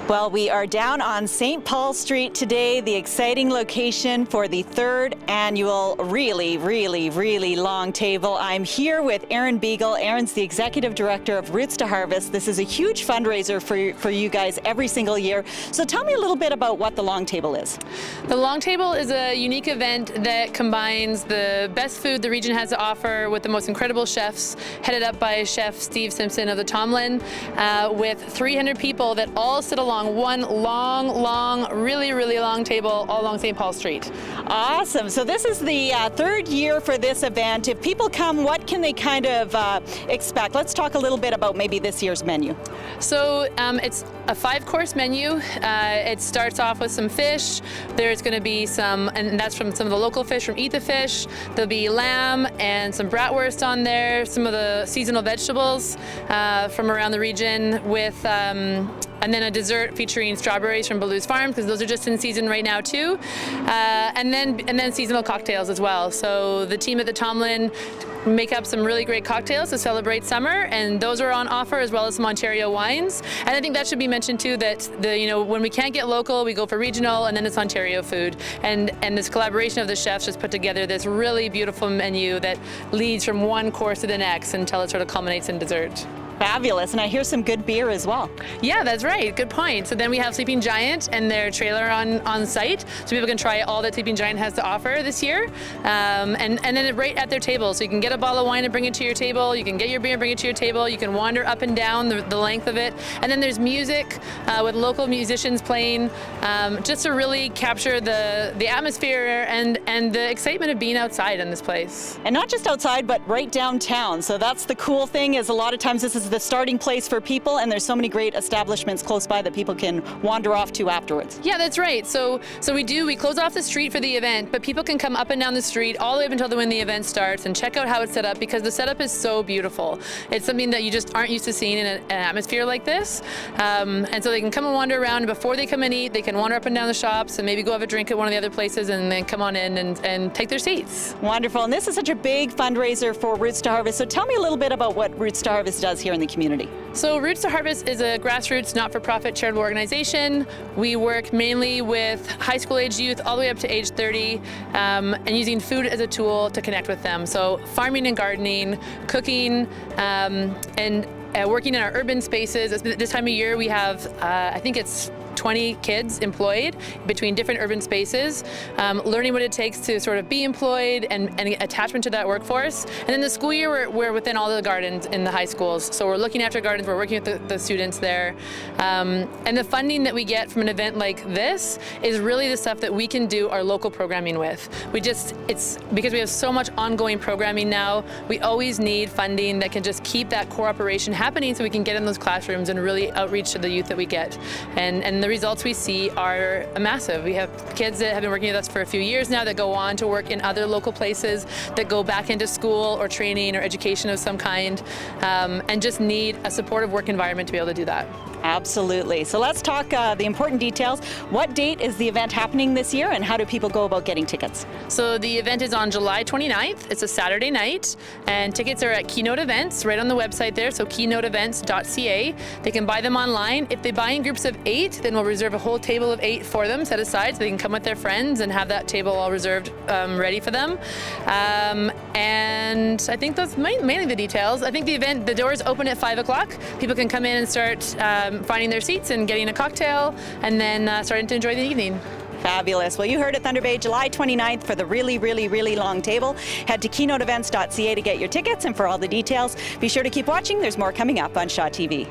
Well, we are down on St. Paul Street today, the exciting location for the third annual really long table. I'm here with Erin Beagle. Erin's the Executive Director of Roots to Harvest. This is a huge fundraiser for you guys every single year. So tell me a little bit about what the long table is. The long table is a unique event that combines the best food the region has to offer with the most incredible chefs, headed up by Chef Steve Simpson of the Tomlin, with 300 people that all sit along one long, really long table all along St. Paul Street. Awesome. So this is the third year for this event. If people come, what can they kind of expect? Let's talk a little bit about maybe this year's menu. So it's a 5-course menu. It starts off with some fish. There's going to be some, and that's from some of the local fish from Eat the Fish. There'll be lamb and some bratwurst on there, some of the seasonal vegetables from around the region, with and then a dessert featuring strawberries from Baloo's Farm, because those are just in season right now too, and then seasonal cocktails as well. So the team at the Tomlin make up some really great cocktails to celebrate summer, and those are on offer, as well as some Ontario wines. And I think that should be mentioned too, that when we can't get local, we go for regional, and then it's Ontario food. And this collaboration of the chefs just put together this really beautiful menu that leads from one course to the next until it sort of culminates in dessert. Fabulous, and I hear some good beer as well. Yeah, that's right, good point. So then we have Sleeping Giant and their trailer on site, so people can try all that Sleeping Giant has to offer this year, and then right at their table. So you can get a bottle of wine and bring it to your table, you can get your beer and bring it to your table, you can wander up and down the length of it, and then there's music with local musicians playing, just to really capture the atmosphere and the excitement of being outside in this place. And not just outside, but right downtown. So that's the cool thing, is a lot of times this is the starting place for people, and there's so many great establishments close by that people can wander off to afterwards. Yeah, that's right. So we close off the street for the event, but people can come up and down the street all the way up until when the event starts and check out how it's set up, because the setup is so beautiful. It's something that you just aren't used to seeing in an atmosphere like this. And so they can come and wander around, and before they come and eat, they can wander up and down the shops and maybe go have a drink at one of the other places, and then come on in and take their seats. Wonderful. And this is such a big fundraiser for Roots to Harvest. So tell me a little bit about what Roots to Harvest does here in the community. So Roots to Harvest is a grassroots, not-for-profit charitable organization. We work mainly with high school age youth all the way up to age 30, and using food as a tool to connect with them. So farming and gardening, cooking, and working in our urban spaces. This time of year we have, I think it's 20 kids employed between different urban spaces, learning what it takes to sort of be employed and attachment to that workforce. And then the school year, we're within all the gardens in the high schools. So we're looking after gardens, we're working with the students there. And the funding that we get from an event like this is really the stuff that we can do our local programming with. It's because we have so much ongoing programming now, we always need funding that can just keep that core operation happening, so we can get in those classrooms and really outreach to the youth that we get. And the results we see are massive. We have kids that have been working with us for a few years now that go on to work in other local places, that go back into school or training or education of some kind, and just need a supportive work environment to be able to do that. Absolutely. So let's talk the important details. What date is the event happening this year, and how do people go about getting tickets? So the event is on July 29th. It's a Saturday night, and tickets are at Keynote Events, right on the website there, so keynoteevents.ca. They can buy them online. If they buy in groups of 8, then we'll reserve a whole table of 8 for them, set aside, so they can come with their friends and have that table all reserved, ready for them. And I think that's mainly the details. I think the doors open at 5 o'clock. People can come in and start finding their seats and getting a cocktail, and then starting to enjoy the evening. Fabulous. Well, you heard it, Thunder Bay, July 29th for the really long table. Head to keynoteevents.ca to get your tickets, and for all the details, be sure to keep watching. There's more coming up on Shaw TV.